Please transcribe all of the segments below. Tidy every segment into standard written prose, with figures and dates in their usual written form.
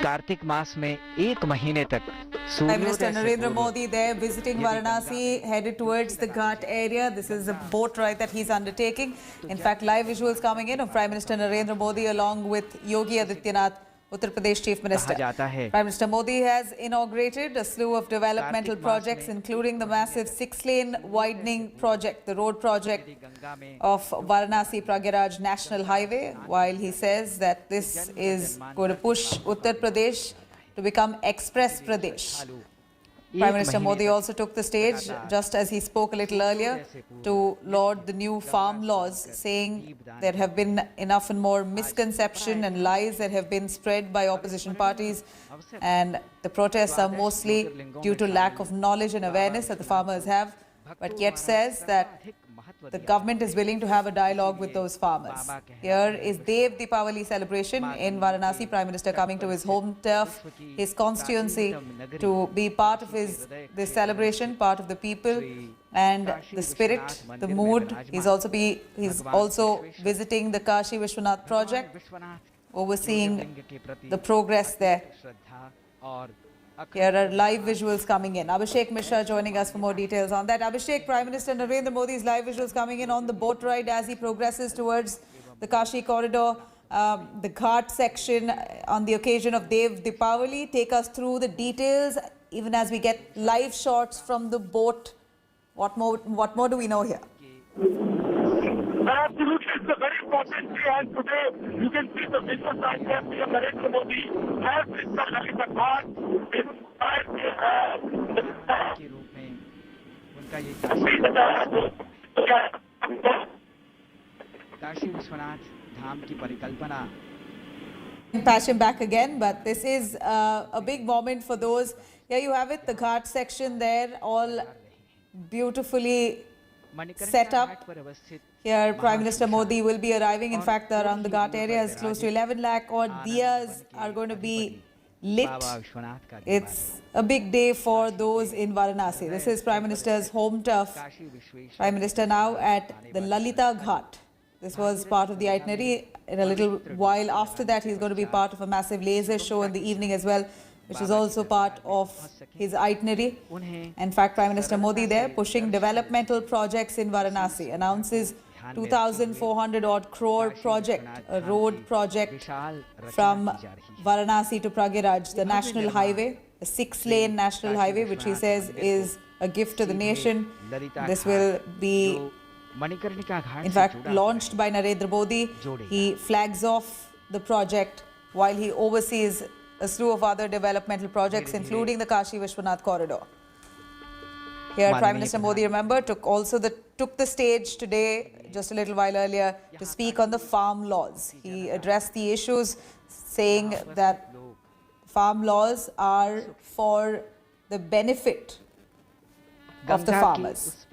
कार्तिक मास में 1 महीने तक Prime Minister सूर्योदय से Narendra पूर्व Modi there visiting Varanasi, headed towards the Ghat area. This is a boat ride that he's undertaking. In fact, live visuals coming in of Prime Minister Narendra Modi along with Yogi Adityanath, Uttar Pradesh Chief Minister. Prime Minister Modi has inaugurated a slew of developmental projects, including the massive 6-lane widening project, the road project of Varanasi-Pragyaraj National Highway, while he says that this is going to push Uttar Pradesh to become Express Pradesh. Prime Minister Modi also took the stage, just as he spoke a little earlier, to laud the new farm laws, saying there have been enough and more misconception and lies that have been spread by opposition parties, and the protests are mostly due to lack of knowledge and awareness that the farmers have, but yet says that the government is willing to have a dialogue with those farmers. Here is Dev Deepavali celebration in Varanasi. Prime Minister coming to his home turf, his constituency, to be part of this celebration, part of the people and the spirit, the mood. He's also visiting the Kashi Vishwanath project, overseeing the progress there. Here are live visuals coming in. Abhishek Mishra joining us for more details on that. Abhishek, Prime Minister Narendra Modi's live visuals coming in on the boat ride as he progresses towards the Kashi corridor, the Ghat section on the occasion of Dev Deepavali. Take us through the details, even as we get live shots from the boat. What more do we know here? Absolutely, it's a very important day, and today you can see the visual sign that PM Narendra Modi has reached the Lalita Ghat Kashi Vishwanath Dham की परिकल्पना. Patch him back again, but this is a big moment for those. Here you have it, the Ghat section there, all beautifully set up. Here Prime Minister Modi will be arriving. In fact, around the Ghat area is close to 11 lakh odd diyas are going to be lit. It's a big day for those in Varanasi. This is Prime Minister's home turf. Prime Minister now at the Lalita Ghat. This was part of the itinerary. In a little while after that, he's going to be part of a massive laser show in the evening as well, which is also part of his itinerary. In fact, Prime Minister Modi there pushing developmental projects in Varanasi, announces 2,400 odd crore project, a road project from Varanasi to Pragyaraj, the national highway, a 6-lane national highway, which he says is a gift to the nation. This will be, in fact, launched by Narendra Modi. He flags off the project while he oversees a slew of other developmental projects, including the Kashi Vishwanath corridor. Here, Prime Minister Modi, remember, took the stage today, just a little while earlier, to speak on the farm laws. He addressed the issues, saying that farm laws are for the benefit of the farmers.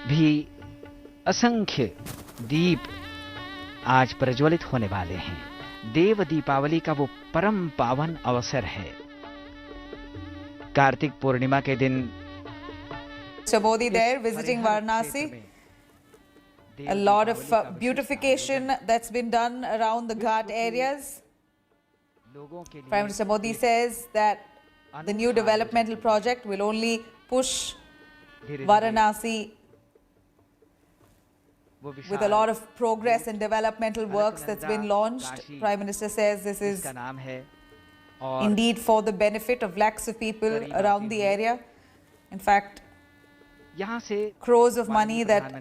भी असंख्य दीप आज प्रज्वलित होने वाले हैं. देव दीपावली का वो परम पावन अवसर है. कार्तिक पूर्णिमा के दिन Mr. Modi there visiting Varanasi. A lot of beautification that's been done around the Ghat areas. Prime Minister Modi says that the new developmental project will only push Varanasi with a lot of progress and developmental works that's been launched. Prime Minister says this is indeed for the benefit of lakhs of people around the area. In fact, crores of money that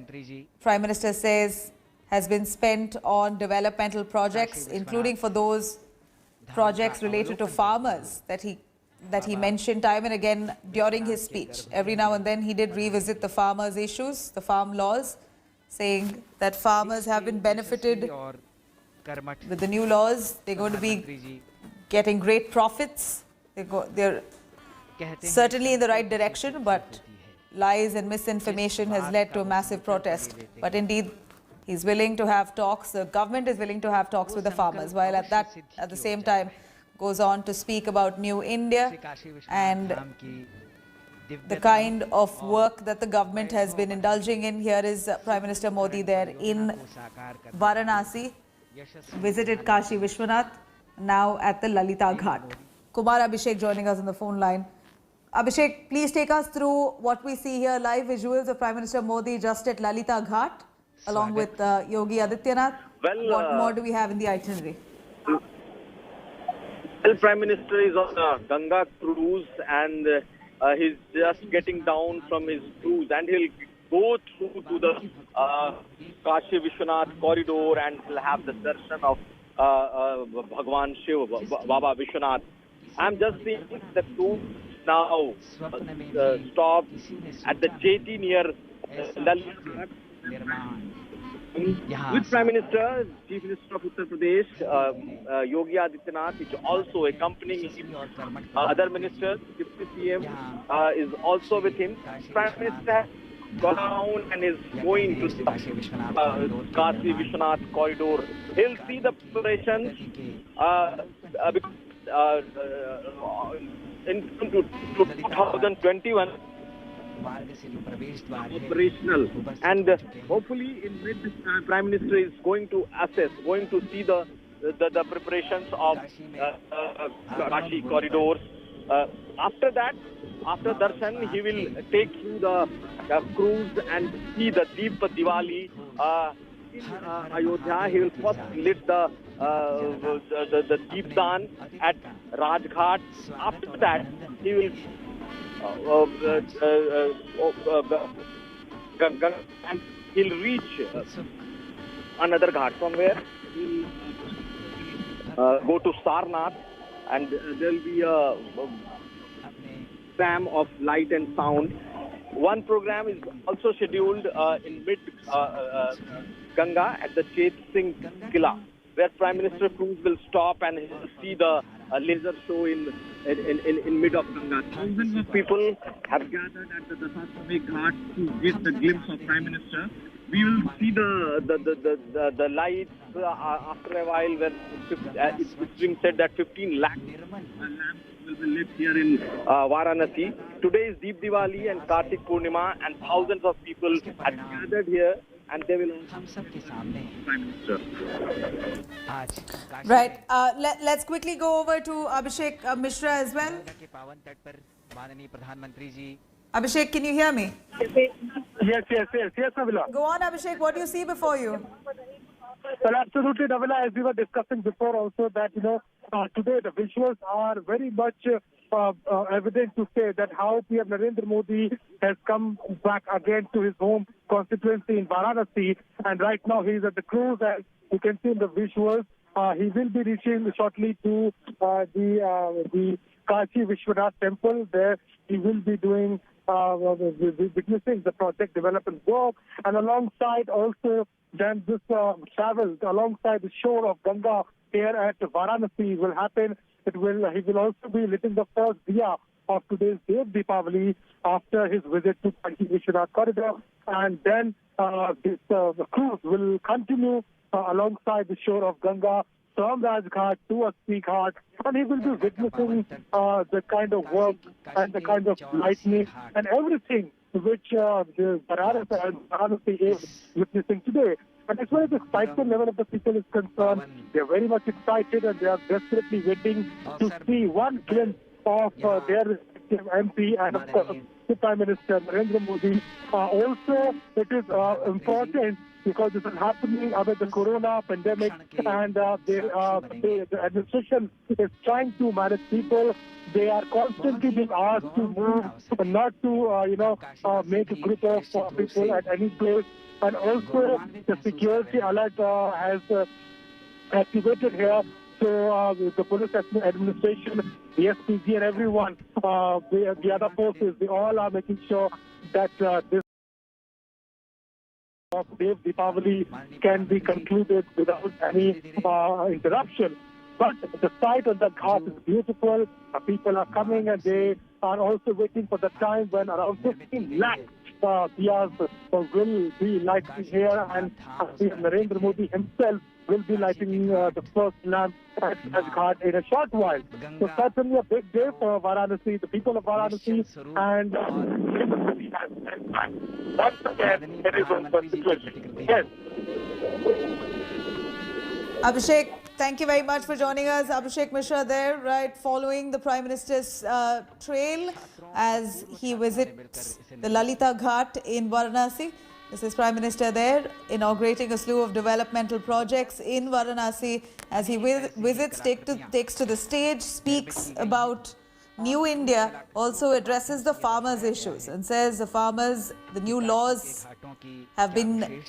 Prime Minister says has been spent on developmental projects, including for those projects related to farmers that he mentioned time and again during his speech. Every now and then he did revisit the farmers' issues, the farm laws, saying that farmers have been benefited with the new laws. They're going to be getting great profits. They're certainly in the right direction, but lies and misinformation has led to a massive protest. But indeed, he's willing to have talks. The government is willing to have talks with the farmers, while at the same time goes on to speak about New India and the kind of work that the government has been indulging in. Here is Prime Minister Modi there in Varanasi, visited Kashi Vishwanath, now at the Lalita Ghat. Kumar Abhishek joining us on the phone line. Abhishek, please take us through what we see here, live visuals of Prime Minister Modi just at Lalita Ghat, along with Yogi Adityanath. Well, What more do we have in the itinerary? Well, Prime Minister is on a Ganga cruise and he's just getting down from his cruise and he'll go through to the Kashi Vishwanath corridor and he'll have the darshan of Bhagwan Shiv, Baba Vishwanath. I'm just seeing the cruise now stop at the jetty near Lalita. With Prime Minister, Chief Minister of Uttar Pradesh, Yogi Adityanath, is also accompanying him. Other ministers, Deputy CM is also with him. Prime Minister has gone down and is going to the Kashi Vishwanath corridor. He'll see the preparations in 2021. Operational, and hopefully in mid Prime Minister is going to assess, going to see the preparations of Kashi corridors. After that, after darshan, he will take through the cruise and see the Deep Diwali in Ayodhya. He will first lit the Deepdan at Rajghat. After that, he will and he'll reach another ghat from where he'll go to Sarnath, and there'll be a program of light and sound. One program is also scheduled in mid Ganga at the Chet Singh Killa, where Prime Minister cruise will stop and he'll see the laser show in mid of Ganga. Thousands of people have gathered at the Dasashwamedh Ghat to get the glimpse of Prime Minister. We will see the lights after a while, where it's being said that 15 lakh lamps will be lit here in Varanasi. Today is Deep Diwali and Kartik Purnima, and thousands of people have gathered here, and they will also Prime Minister. Right. Let's quickly go over to Abhishek Mishra as well. Abhishek, can you hear me? Yes, Nabila. Go on, Abhishek. What do you see before you? Well, absolutely, Nabila, as we were discussing before also that, today the visuals are very much evident to say that how PM Narendra Modi has come back again to his home constituency in Varanasi, and right now he is at the cruise, and you can see in the visuals he will be reaching shortly to the Kashi Vishwanath temple. There he will be doing witnessing the project development work, and alongside also then this travel alongside the shore of Ganga here at Varanasi will happen. He will also be lighting the first diya of today's Dev Deepavali after his visit to Kashi Vishwanath corridor, and then this cruise will continue alongside the shore of Ganga from Rajghat to Asti Ghat, and he will be witnessing the kind of work and the kind of lightning and everything which the Varanasi is witnessing today. And as far as the excitement level of the people is concerned, they are very much excited and they are desperately waiting to see one glimpse of their respective MP and of course the Prime Minister Narendra Modi. Also, it is important because this is happening amid the corona pandemic, and the administration is trying to manage people. They are constantly being asked to move, not to make a group of people at any place. And also, the security alert has activated here. So the police administration, the SPG and everyone, the other forces, they all are making sure that this Dev Deepavali can be concluded without any interruption. But the site on the ghat is beautiful. People are coming and they are also waiting for the time when around 15 lakh diyas will be lighting here, and Narendra Modi himself will be lighting the first lamp at Rajghat in a short while. So certainly a big day for Varanasi, the people of Varanasi, and once again it is on constituency. Yes. Abhishek, Thank you very much for joining us, Abhishek Mishra there, right, following the Prime Minister's trail as he visits the Lalita Ghat in Varanasi. This is Prime Minister there, inaugurating a slew of developmental projects in Varanasi as he takes to the stage, speaks about New India, also addresses the farmers' issues and says the new laws have been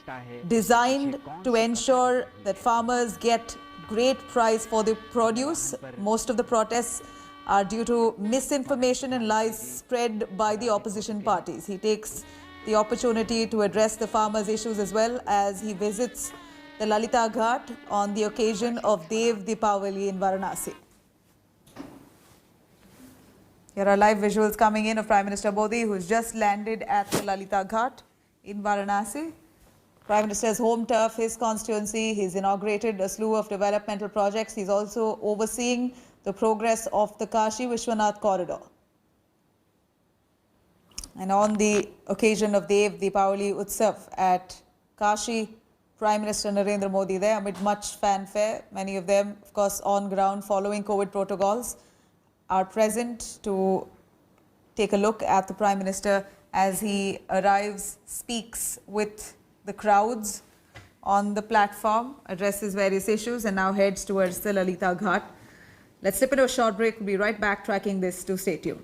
designed to ensure that farmers get great price for the produce. Most of the protests are due to misinformation and lies spread by the opposition parties. He takes the opportunity to address the farmers' issues as well as he visits the Lalita Ghat on the occasion of Dev Deepavali in Varanasi. Here are live visuals coming in of Prime Minister Modi, who's just landed at the Lalita Ghat in Varanasi. Prime Minister's home turf, his constituency. He's inaugurated a slew of developmental projects. He's also overseeing the progress of the Kashi Vishwanath corridor. And on the occasion of Dev Deepavali Utsav at Kashi, Prime Minister Narendra Modi there amid much fanfare. Many of them, of course, on ground following COVID protocols, are present to take a look at the Prime Minister as he arrives, speaks with the crowds on the platform, addresses various issues and now heads towards the Lalita Ghat. Let's slip into a short break. We'll be right back tracking this, to stay tuned.